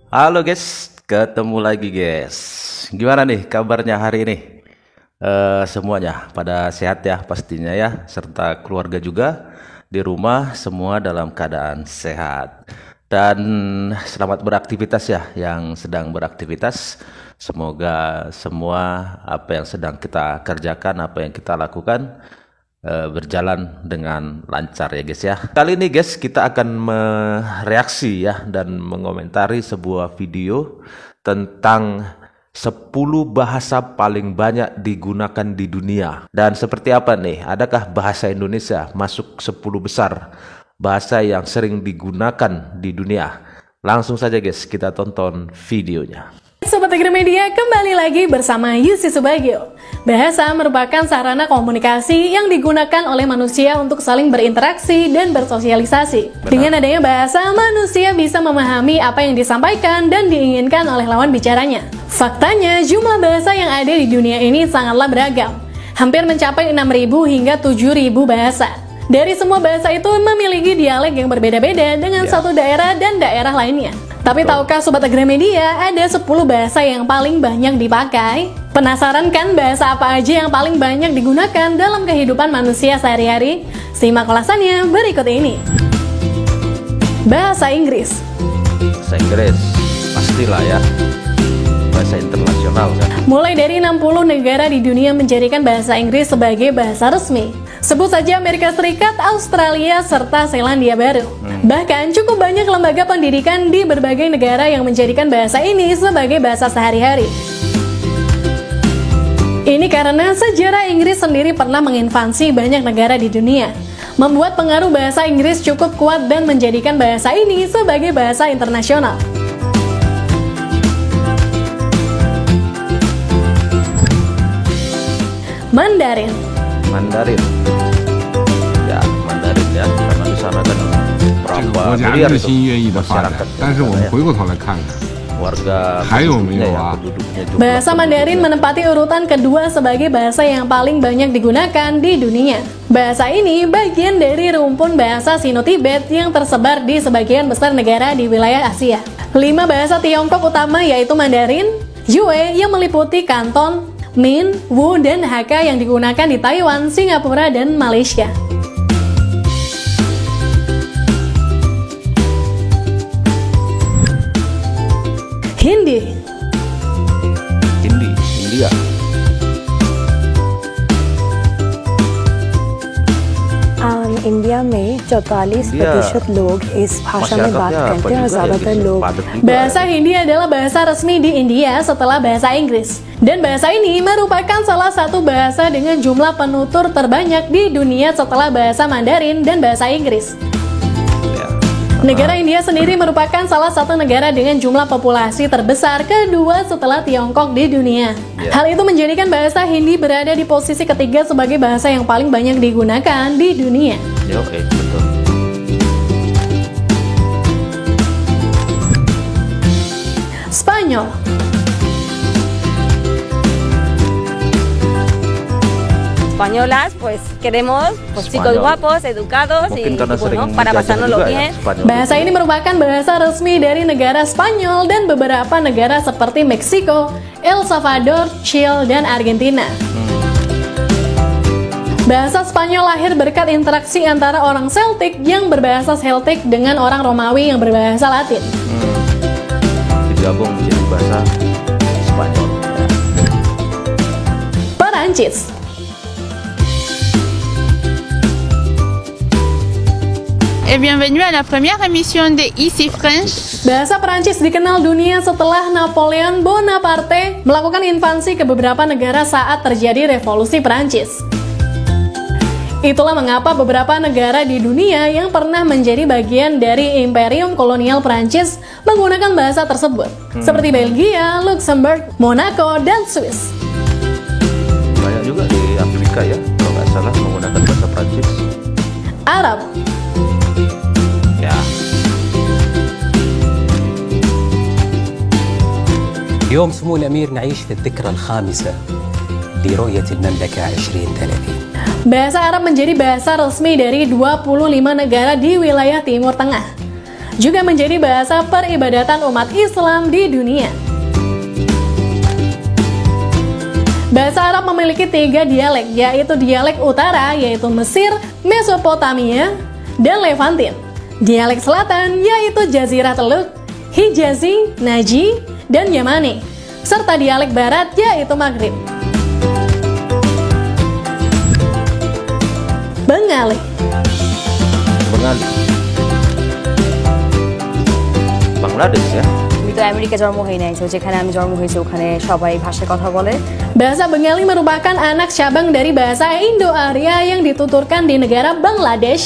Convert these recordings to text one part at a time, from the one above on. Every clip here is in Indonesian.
Halo guys, ketemu lagi guys. Gimana nih kabarnya hari ini? Semuanya pada sehat ya pastinya ya, serta keluarga juga di rumah semua dalam keadaan sehat. Dan selamat beraktivitas ya yang sedang beraktivitas. Semoga semua apa yang sedang kita kerjakan, apa yang kita lakukan berjalan dengan lancar ya guys ya. Kali ini guys kita akan mereaksi ya dan mengomentari sebuah video tentang 10 bahasa paling banyak digunakan di dunia. Dan seperti apa nih? Adakah bahasa Indonesia masuk 10 besar bahasa yang sering digunakan di dunia? Langsung saja guys kita tonton videonya. Sobat Agramedia, kembali lagi bersama Yusi Subagio. Bahasa merupakan sarana komunikasi yang digunakan oleh manusia untuk saling berinteraksi dan bersosialisasi. Benar. Dengan adanya bahasa, manusia bisa memahami apa yang disampaikan dan diinginkan oleh lawan bicaranya. Faktanya, jumlah bahasa yang ada di dunia ini sangatlah beragam. Hampir mencapai 6.000 hingga 7.000 bahasa. Dari semua bahasa itu memiliki dialek yang berbeda-beda dengan satu daerah dan daerah lainnya. Tapi tahukah Sobat Agramedia, ada 10 bahasa yang paling banyak dipakai? Penasaran kan bahasa apa aja yang paling banyak digunakan dalam kehidupan manusia sehari-hari? Simak ulasannya berikut ini. Bahasa Inggris. Bahasa Inggris, pastilah ya. Bahasa internasional kan. Mulai dari 60 negara di dunia menjadikan bahasa Inggris sebagai bahasa resmi. Sebut saja Amerika Serikat, Australia, serta Selandia Baru. Bahkan cukup banyak lembaga pendidikan di berbagai negara yang menjadikan bahasa ini sebagai bahasa sehari-hari. Ini karena sejarah Inggris sendiri pernah menginvasi banyak negara di dunia, membuat pengaruh bahasa Inggris cukup kuat dan menjadikan bahasa ini sebagai bahasa internasional. Mandarin. Mandarin. Ya, Mandarin ya, karena di sana kan 这个 berapa 国家 miliar 日 itu 新月异的发展 masyarakat，但是我们 ya. 回过头来看看， Warga 还有没有 penduduknya ya, 啊？ penduduknya jumlah Bahasa Mandarin penduduknya. menempati urutan kedua sebagai bahasa yang paling banyak digunakan di dunia. Bahasa ini bagian dari rumpun bahasa Sino-Tibet yang tersebar di sebagian besar negara di wilayah Asia. 5 bahasa Tiongkok utama yaitu Mandarin, Yue yang meliputi Kanton, Min, Wu, dan Hakka yang digunakan di Taiwan, Singapura, dan Malaysia. Hindi. Hindi, India. India में 44% लोग इस भाषा में बात करते हैं और ज़्यादातर लोग Bahasa Hindi adalah bahasa resmi di India setelah bahasa Inggris. Dan bahasa ini merupakan salah satu bahasa dengan jumlah penutur terbanyak di dunia setelah bahasa Mandarin dan bahasa Inggris. Ya. Negara India sendiri merupakan salah satu negara dengan jumlah populasi terbesar kedua setelah Tiongkok di dunia. Ya. Hal itu menjadikan bahasa Hindi berada di posisi ketiga sebagai bahasa yang paling banyak digunakan di dunia. Ya, oke, betul. Spanyol. Españolas, pues queremos pues, chicos Español. guapos, educados Mungkin y karena sering bueno, para dijajah pasárnoslo juga ya, bien. Spanyol Bahasa itu. ini merupakan bahasa resmi dari negara Spanyol dan beberapa negara seperti Meksiko, El Salvador, Chile, dan Argentina. Bahasa Spanyol lahir berkat interaksi antara orang Celtic yang berbahasa Celtic dengan orang Romawi yang berbahasa Latin. Digabung menjadi bahasa Spanyol. Ya. Perancis. Et bienvenue à la première émission de Easy French. Bahasa Perancis dikenal dunia setelah Napoleon Bonaparte melakukan invasi ke beberapa negara saat terjadi revolusi Perancis. Itulah mengapa beberapa negara di dunia yang pernah menjadi bagian dari imperium kolonial Perancis menggunakan bahasa tersebut, seperti Belgia, Luxembourg, Monaco, dan Swiss. Banyak juga di Afrika ya, kalau nggak salah menggunakan bahasa Prancis. Arab. Ya. اليوم سمو الأمير نعيش في الذكرى الخامسة لرؤية المملكة 2030. Bahasa Arab menjadi bahasa resmi dari 25 negara di wilayah Timur Tengah. juga menjadi bahasa peribadatan umat Islam di dunia. Bahasa Arab memiliki 3 dialek, yaitu dialek utara, yaitu Mesir, Mesopotamia, dan Levantin. Dialek selatan, yaitu Jazirah Teluk, Hijazi, Naji, dan Yamani. Serta dialek barat, yaitu Maghrib. Bengali. Bangladesh ya. আমি তো আমেরিকা জন্ম হই নাই, তো যেখানে আমি জন্ম হয়েছি ওখানে সবাই ভাষায় কথা বলে। Bahasa Bengali merupakan anak cabang dari bahasa Indo-Arya yang dituturkan di negara Bangladesh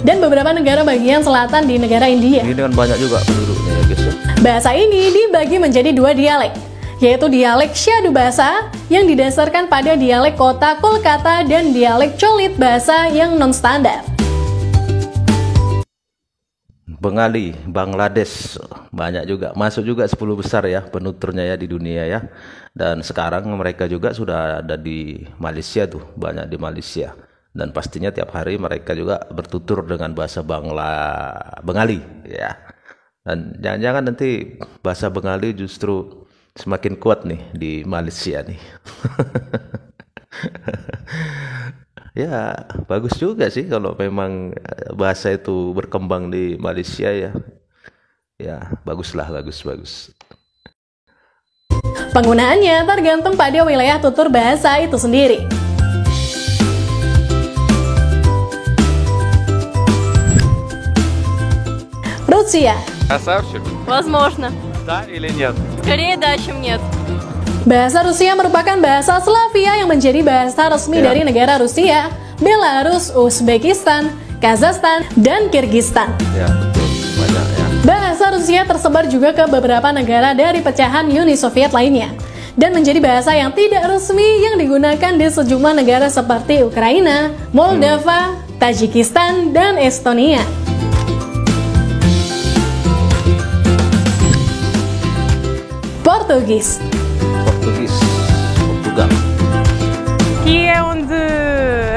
dan beberapa negara bagian selatan di negara India. Ini kan banyak juga penduduknya ya guys ya. Bahasa ini dibagi menjadi 2 dialek, yaitu dialek Syadu Bahasa yang didasarkan pada dialek kota Kolkata dan dialek Cholit Bahasa yang non-standar. Bengali, Bangladesh banyak juga, masuk juga 10 besar ya penuturnya ya di dunia ya. Dan sekarang mereka juga sudah ada di Malaysia tuh, banyak di Malaysia. Dan pastinya tiap hari mereka juga bertutur dengan bahasa Bengali ya. Dan jangan-jangan nanti bahasa Bengali justru semakin kuat nih di Malaysia nih. Ya, bagus juga sih kalau memang bahasa itu berkembang di Malaysia ya. Ya, baguslah, bagus. Penggunaannya tergantung pada wilayah tutur bahasa itu sendiri. Rusia. Возможно. Да или нет? Скорее да, чем нет. Bahasa Rusia merupakan bahasa Slavia yang menjadi bahasa resmi dari negara Rusia, Belarus, Uzbekistan, Kazakhstan, dan Kirgistan. Ya, betul. Banyak ya. Bahasa Rusia tersebar juga ke beberapa negara dari pecahan Uni Soviet lainnya dan menjadi bahasa yang tidak resmi yang digunakan di sejumlah negara seperti Ukraina, Moldova, Tajikistan, dan Estonia. Portugis. Portugal. Aqui é onde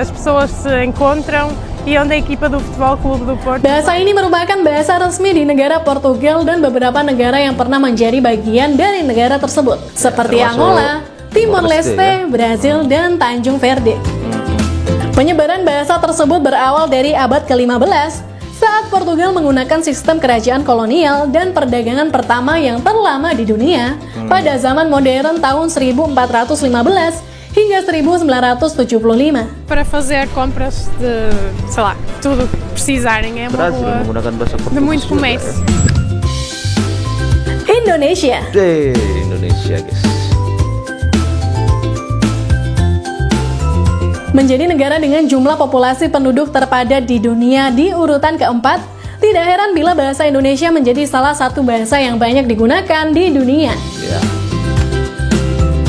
as pessoas se encontram e onde a equipa do Futebol Clube do Porto. Bahasa ini merupakan bahasa resmi di negara Portugal dan beberapa negara yang pernah menjadi bagian dari negara tersebut, seperti Angola, Timor Leste, Brazil, dan Tanjung Verde. Penyebaran bahasa tersebut berawal dari abad ke-15 saat Portugal menggunakan sistem kerajaan kolonial dan perdagangan pertama yang terlama di dunia pada zaman modern tahun 1415 hingga 1975. Para fazer compras de, sei lá, tudo que precisarem. É uma Brazil rua menggunakan bahasa de Portugis muito juga, comércio. Indonesia. Indonesia guys. Menjadi negara dengan jumlah populasi penduduk terpadat di dunia di urutan keempat, tidak heran bila bahasa Indonesia menjadi salah satu bahasa yang banyak digunakan di dunia. Ya.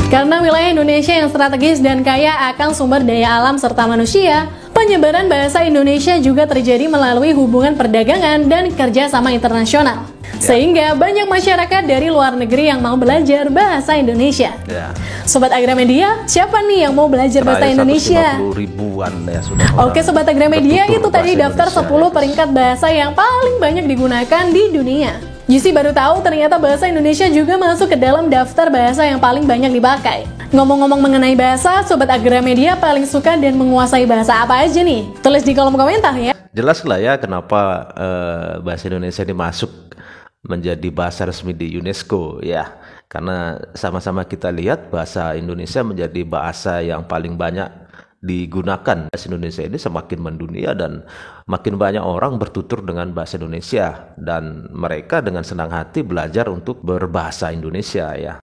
Karena wilayah Indonesia yang strategis dan kaya akan sumber daya alam serta manusia, penyebaran bahasa Indonesia juga terjadi melalui hubungan perdagangan dan kerjasama internasional. Sehingga banyak masyarakat dari luar negeri yang mau belajar bahasa Indonesia. Ya. Sobat Agramedia, siapa nih yang mau belajar bahasa Indonesia? 150 ribuan ya sudah. Oke Sobat Agramedia, bertutur itu tadi bahasa daftar 10 Indonesia, peringkat bahasa yang paling banyak digunakan di dunia. Yusi baru tahu ternyata bahasa Indonesia juga masuk ke dalam daftar bahasa yang paling banyak dipakai. Ngomong-ngomong mengenai bahasa, Sobat Agramedia paling suka dan menguasai bahasa apa aja nih? Tulis di kolom komentar ya. Jelas lah ya kenapa bahasa Indonesia ini masuk menjadi bahasa resmi di UNESCO ya. Karena sama-sama kita lihat bahasa Indonesia menjadi bahasa yang paling banyak digunakan. Bahasa Indonesia ini semakin mendunia dan makin banyak orang bertutur dengan bahasa Indonesia dan mereka dengan senang hati belajar untuk berbahasa Indonesia ya.